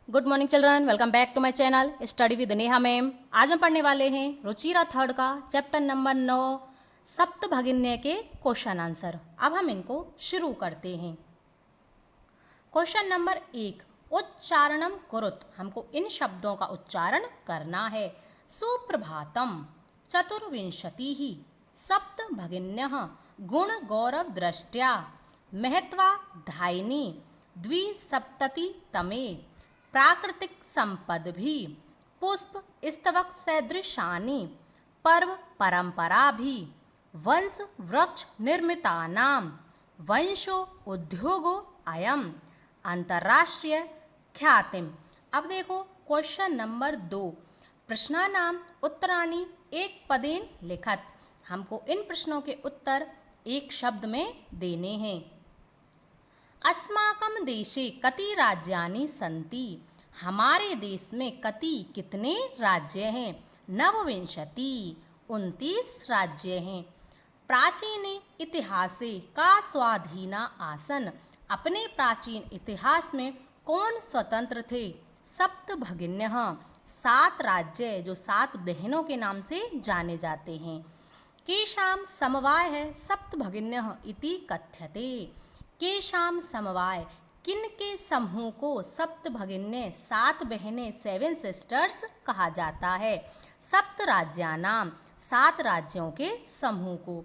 Good morning children, welcome back to my channel study with Neha ma'am. आज हम पढ़ने वाले हैं रुचिरा थर्ड का चैप्टर नंबर 9 सप्तभगिन्य के क्वेश्चन आंसर। अब हम इनको शुरू करते हैं। क्वेश्चन नंबर 1, उच्चारणम कुरुत। हमको इन शब्दों का उच्चारण करना है। सुप्रभातम चतुर्विंशतिः सप्तभगिन्यः गुण गौरव दृष्ट्या महत्वाधायिनी द्विसप्ततितमे प्राकृतिक संपद भी पुष्प स्तवक सदृशानि पर्व परंपरा भी वंश वृक्ष निर्मितानां वंशो उद्योगो अयम अंतर्राष्ट्रीय ख्यातिम। अब देखो क्वेश्चन नंबर 2, प्रश्नानाम उत्तराणि एक पदेन लिखत। हमको इन प्रश्नों के उत्तर एक शब्द में देने हैं। अस्माकं देशे कति राज्यानि सन्ति। हमारे देश में कति कितने राज्य हैं? नवविंशति 29 राज्य हैं। प्राचीने इतिहासे का स्वाधीना आसन। अपने प्राचीन इतिहास में कौन स्वतंत्र थे? सप्तभगिन्यः 7 राज्य जो 7 बहनों के नाम से जाने जाते हैं। केषां समवाय है सप्तभगिन्यः इति कथ्यते। केषां समवाय किन के समूह को सप्तभगिन्य 7 बहनें 7 सिस्टर्स कहा जाता है? सप्त राज्यानाम 7 राज्यों के समूह को।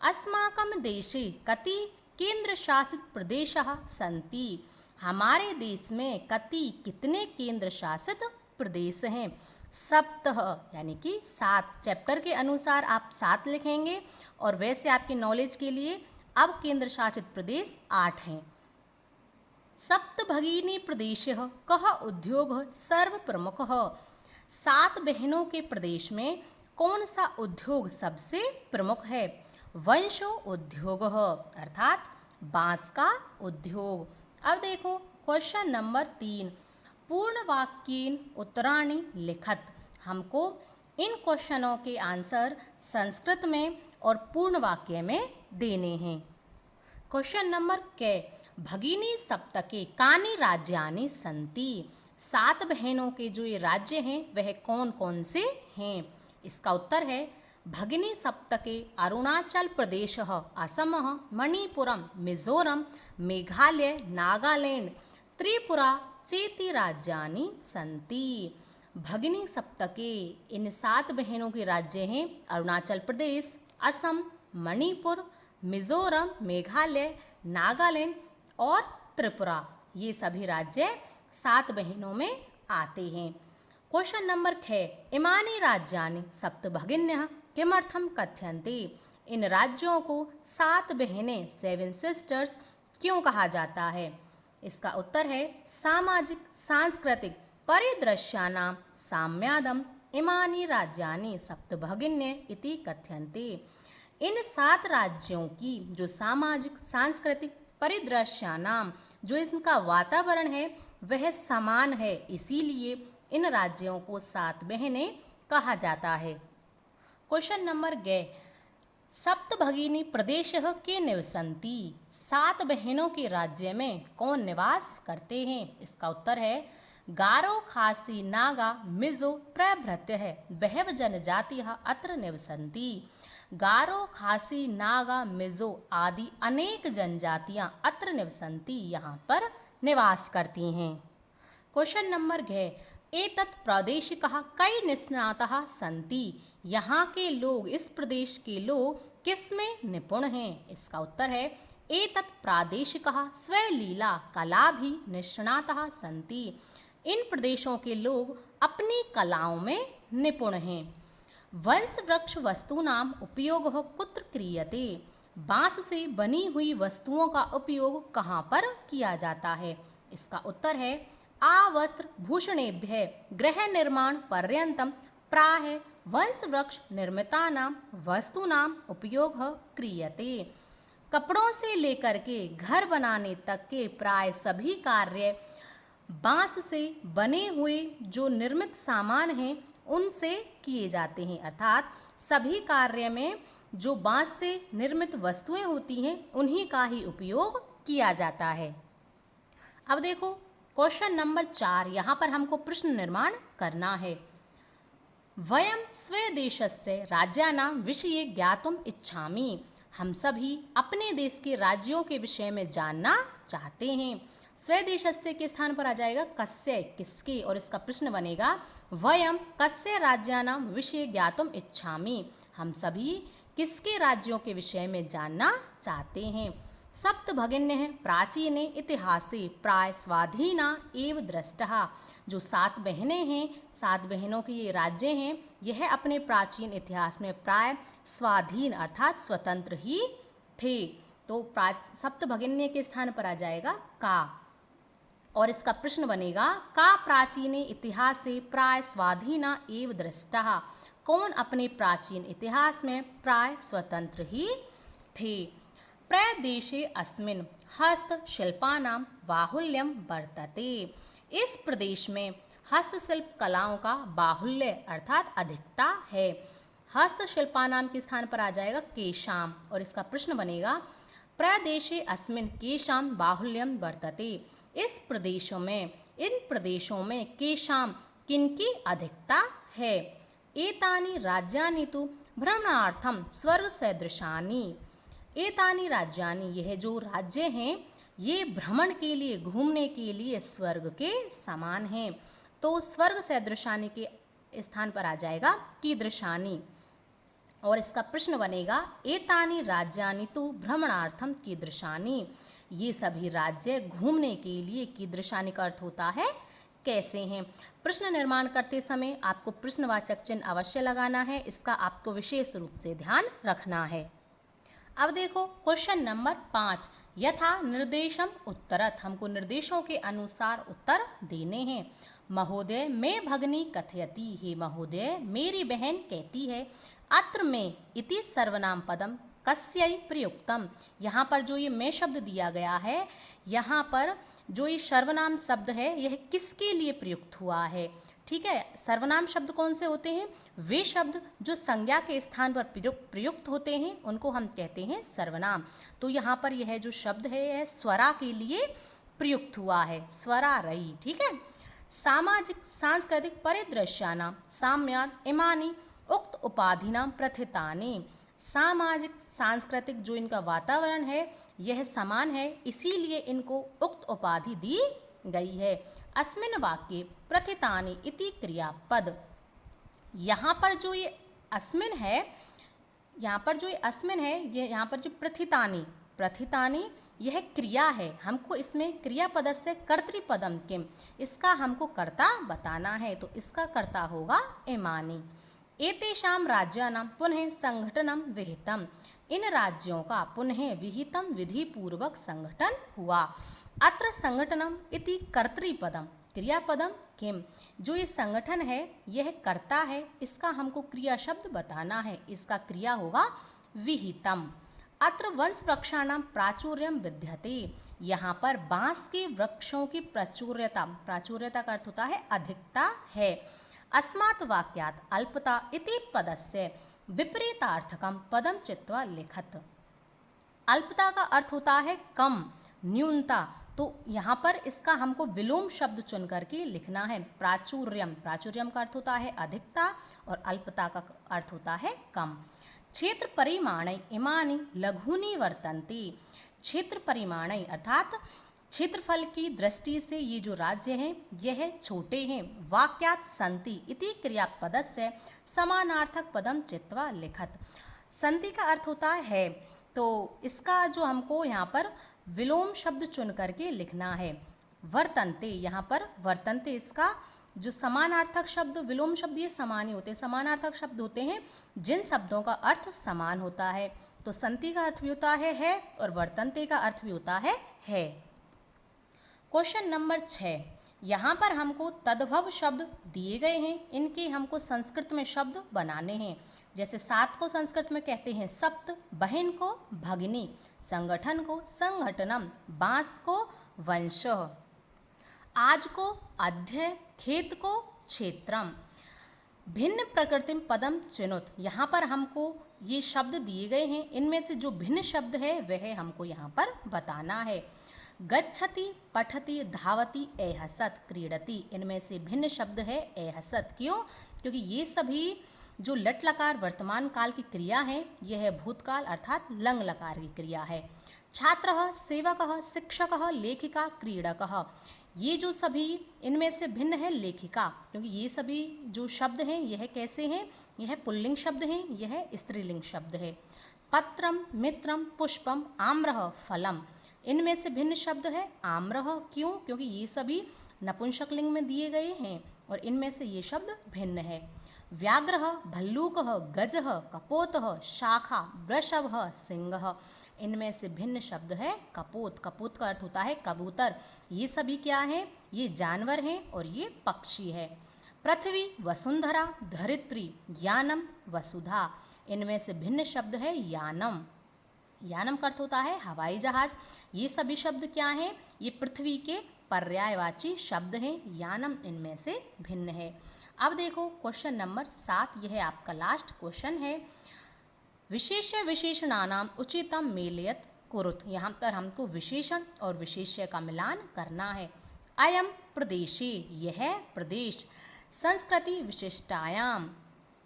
अस्माकं देशे कति केंद्र शासित प्रदेशः सन्ति। हमारे देश में कति कितने केंद्र शासित प्रदेश हैं? सप्तः यानी कि 7। चैप्टर के अनुसार आप 7 लिखेंगे और वैसे आपकी नॉलेज के लिए अब केंद्र शासित प्रदेश 8 हैं। सप्तभगिनी प्रदेशः कः उद्योगः सर्व प्रमुखः। 7 बहनों के प्रदेश में कौन सा उद्योग सबसे प्रमुख है? वंशो उद्योगः अर्थात बांस का उद्योग। अब देखो क्वेश्चन नंबर 3, पूर्ण वाक्येन उत्तराणि लिखत। हमको इन क्वेश्चनों के आंसर संस्कृत में और पूर्ण वाक्य में देने हैं। क्वेश्चन नंबर के, भगिनी सप्तके कानि राज्यानि सन्ति। 7 बहनों के जो ये राज्य हैं वह कौन कौन से हैं? इसका उत्तर है भगिनी सप्तके अरुणाचल प्रदेश, असम, मणिपुरम, मिजोरम, मेघालय, नागालैंड, त्रिपुरा चेति राज्यानि सन्ति। भगिनी सप्तके इन 7 बहनों के राज्य हैं अरुणाचल प्रदेश, असम, मणिपुर, मिजोरम, मेघालय, नागालैंड और त्रिपुरा। ये सभी राज्य 7 बहनों में आते हैं। क्वेश्चन नंबर 6, इमानि राज्यानि सप्तभगिन्यः किमर्थं कथ्यन्ते। इन राज्यों को 7 बहनें 7 सिस्टर्स क्यों कहा जाता है? इसका उत्तर है सामाजिक सांस्कृतिक परिदृश्यानां साम्यादम इमानि राज्यानि सप्तभगिन्य इति कथ्यन्ते। इन 7 राज्यों की जो सामाजिक सांस्कृतिक परिदृश्यानाम जो इनका वातावरण है वह समान है, इसीलिए इन राज्यों को 7 बहनें कहा जाता है। क्वेश्चन नंबर 11, सप्तभगिनी प्रदेशः के निवसन्ति। 7 बहनों के राज्य में कौन निवास करते हैं? इसका उत्तर है गारो, खासी, नागा, मिजो प्रभृतयः बहव जनजातिः अत्र निवसन्ति। गारो, खासी, नागा, मिजो आदि अनेक जनजातियां अत्र निवसन्ति यहाँ पर निवास करती हैं। क्वेश्चन नंबर 12, एतत् प्रादेशिकः कई निष्णातः सन्ति। यहाँ के लोग, इस प्रदेश के लोग किसमें निपुण हैं? इसका उत्तर है एतत् प्रादेशिकः स्वलीला कला भी निष्णातः सन्ति। इन प्रदेशों के लोग अपनी कलाओं में निपुण हैं। वंश वृक्ष वस्तूनाम उपयोग कुत्र क्रियते। बांस से बनी हुई वस्तुओं का उपयोग कहाँ पर किया जाता है? इसका उत्तर है आवस्त्र भूषणेभ्यः गृह निर्माण पर्यंतम प्रायः वंश वृक्ष निर्मितानां वस्तूनां उपयोग क्रियते। कपड़ों से लेकर के घर बनाने तक के प्राय सभी कार्य बांस से बने हुए जो निर्मित सामान हैं उनसे किए जाते हैं, अर्थात सभी कार्य में जो बांस से निर्मित वस्तुएं होती हैं उन्हीं का ही उपयोग किया जाता है। अब देखो क्वेश्चन नंबर 4, यहाँ पर हमको प्रश्न निर्माण करना है। वयं स्वदेशस्य राज्यानां विषये ज्ञातुम् इच्छामि। हम सभी अपने देश के राज्यों के विषय में जानना चाहते हैं। स्वदेशस्य के स्थान पर आ जाएगा कस्य, किसके, और इसका प्रश्न बनेगा वयं कस्य राज्यानां विषये ज्ञातुम् इच्छामि। हम सभी किसके राज्यों के विषय में जानना चाहते हैं। सप्त भगिन्यः प्राचीने इतिहासे प्राय स्वाधीना एव दृष्टः। जो 7 बहनें हैं, 7 बहनों के ये राज्य हैं, यह अपने प्राचीन इतिहास में प्राय स्वाधीन अर्थात स्वतंत्र ही थे। तो सप्त भगिन्य के स्थान पर आ जाएगा का, और इसका प्रश्न बनेगा का प्राचीने इतिहासे प्राय स्वाधीना एव दृष्टः। कौन अपने प्राचीन इतिहास में प्राय स्वतंत्र ही थे। प्रदेशे अस्मिन् हस्तशिल्पानां बाहुल्यं वर्तते। इस प्रदेश में हस्तशिल्प कलाओं का बाहुल्य अर्थात अधिकता है। हस्तशिल्पानां के स्थान पर आ जाएगा केशाम, और इसका प्रश्न बनेगा प्रदेशे अस्मिन् केशां बाहुल्यं वर्तते। इस प्रदेशों में, इन प्रदेशों में केशाम किनकी अधिकता है। एतानि राज्यानि तु भ्रमणार्थं स्वर्ग सदृशानि। एतानि राज्यानि, यह जो राज्य हैं ये भ्रमण के लिए, घूमने के लिए स्वर्ग के समान हैं। तो स्वर्ग सदृशानि के स्थान पर आ जाएगा कीदृशानि, और इसका प्रश्न बनेगा एतानि राज्यानि तु भ्रमणार्थम कीदृशानि। ये सभी राज्य घूमने के लिए, कीदृशानि का अर्थ होता है कैसे हैं। प्रश्न निर्माण करते समय आपको प्रश्नवाचक चिन्ह अवश्य लगाना है, इसका आपको विशेष रूप से ध्यान रखना है। अब देखो क्वेश्चन नंबर 5, यथा निर्देशम उत्तरत। हमको निर्देशों के अनुसार उत्तर देने हैं। महोदय मैं भगिनी कथयति। हे महोदय मेरी बहन कहती है। अत्र में इति सर्वनाम पदम कस्यै प्रयुक्तम। यहाँ पर जो ये मैं शब्द दिया गया है, यहाँ पर जो ये सर्वनाम शब्द है यह किसके लिए प्रयुक्त हुआ है। ठीक है, सर्वनाम शब्द कौन से होते हैं, वे शब्द जो संज्ञा के स्थान पर प्रयुक्त होते हैं उनको हम कहते हैं सर्वनाम। तो यहाँ पर यह जो शब्द है यह स्वरा के लिए प्रयुक्त हुआ है, स्वरा रही। ठीक है, सामाजिक सांस्कृतिक परिदृश्यानां साम्यात् इमानि उक्त उपाधिनां प्रथितानि। सामाजिक सांस्कृतिक जो इनका वातावरण है यह समान है, इसीलिए इनको उक्त उपाधि दी गई है। अस्मिन् वाक्ये प्रथितानि इति क्रियापद। यहाँ पर जो ये अस्मिन् है, यहाँ पर जो ये अस्मिन् है, ये यहाँ पर जो प्रथितानि, प्रथितानि यह क्रिया है। हमको इसमें क्रियापद से कर्तृपदम किम, इसका हमको कर्ता बताना है, तो इसका कर्ता होगा इमानि। एतेषां राज्यानां पुनः संगठनम विहितम। इन राज्यों का पुनः विहितम विधि पूर्वक संगठन हुआ। अत्र संगठनम इति कर्तृपदम क्रियापदम किम। जो ये संगठन है यह कर्ता है, इसका हमको क्रिया शब्द बताना है, इसका क्रिया होगा विहितम। अत्र वंश वृक्षाणां प्राचुर्यम विद्यते। यहाँ पर बांस के वृक्षों की प्राचुर्यता, प्राचुर्यता का अर्थ होता है अधिकता है। अस्मात् वाक्यात् अल्पता इति पदस्य विपरीतार्थकम पदम चित्वा लिखत। अल्पता का अर्थ होता है कम, न्यूनता, तो यहाँ पर इसका हमको विलोम शब्द चुन करके लिखना है। प्राचुर्यम, प्राचुर्यम का अर्थ होता है अधिकता और अल्पता का अर्थ होता है कम। क्षेत्र परिमाणै इमानि लघूनि वर्तन्ते। क्षेत्र परिमाणै अर्थात क्षेत्रफल की दृष्टि से ये जो राज्य हैं यह छोटे हैं। वाक्यात् सन्ति इति क्रियापदस्य समानार्थक पदम चित्वा लिखत। सन्ति का अर्थ होता है, तो इसका जो हमको यहाँ पर विलोम शब्द चुन करके लिखना है। वर्तन्ते, यहाँ पर वर्तन्ते इसका जो समानार्थक शब्द, विलोम शब्द ये समान ही होते हैं। समानार्थक शब्द होते हैं जिन शब्दों का अर्थ समान होता है। तो सन्ति का अर्थ भी होता है और वर्तन्ते का अर्थ भी होता है। क्वेश्चन नंबर 6, यहाँ पर हमको तद्भव शब्द दिए गए हैं, इनके हमको संस्कृत में शब्द बनाने हैं। जैसे 7 को संस्कृत में कहते हैं सप्त, बहन को भगिनी, संगठन को संगठनम, बांस को वंश, आज को अध्य, खेत को क्षेत्रम। भिन्न प्रकृति पदम चिनुत। यहाँ पर हमको ये शब्द दिए गए हैं, इनमें से जो भिन्न शब्द है वह हमको यहाँ पर बताना है। गच्छति, पठति, धावति, एहसत, क्रीडति। इनमें से भिन्न शब्द है एहसत। क्यों? क्योंकि ये सभी जो लट लकार वर्तमान काल की क्रिया है, यह है भूतकाल अर्थात लंग लकार की क्रिया है। छात्रः, सेवकः, शिक्षकः, लेखिका, क्रीडकः। ये जो सभी इनमें से भिन्न है लेखिका, क्योंकि ये सभी जो शब्द हैं यह कैसे हैं? यह पुल्लिंग शब्द हैं, यह स्त्रीलिंग शब्द है। पत्रम, मित्रम, पुष्पम, आम्रः, फलम। इनमें से भिन्न शब्द है आम्रः। क्यों? क्योंकि ये सभी नपुंसकलिंग में दिए गए हैं और इनमें से ये शब्द भिन्न है। व्याघ्रः, भल्लूकः, गजः, कपोतः, शाखा, वृषभः, सिंहः। इनमें से भिन्न शब्द है कपोत। कपोत का अर्थ होता है कबूतर। ये सभी क्या हैं? ये जानवर हैं और ये पक्षी है। पृथ्वी, वसुंधरा, धरित्री, यानम, वसुधा। इनमें से भिन्न शब्द है यानम। यानम का अर्थ होता है हवाई जहाज। ये सभी शब्द क्या हैं? ये पृथ्वी के पर्यायवाची शब्द हैं। यानम इनमें से भिन्न है। अब देखो क्वेश्चन नंबर 7, यह है आपका लास्ट क्वेश्चन है। विशेष्य विशेषणानाम उचितम मेलयत कुरुत। यहाँ पर हमको विशेषण और विशेष्य का मिलान करना है। अयम प्रदेशे, यह प्रदेश। संस्कृति विशिष्टायाम,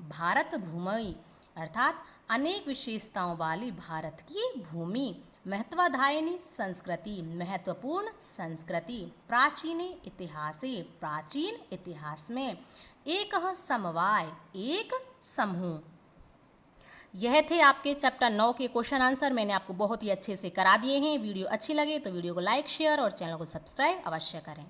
भारत भूमि अर्थात अनेक विशेषताओं वाली भारत की भूमि। महत्वाधायिनी संस्कृति, महत्वपूर्ण संस्कृति। प्राचीने इतिहासे, प्राचीन इतिहास में। एक समवाय, एक समूह। यह थे आपके चैप्टर 9 के क्वेश्चन आंसर। मैंने आपको बहुत ही अच्छे से करा दिए हैं। वीडियो अच्छी लगे तो वीडियो को लाइक, शेयर और चैनल को सब्सक्राइब अवश्य करें।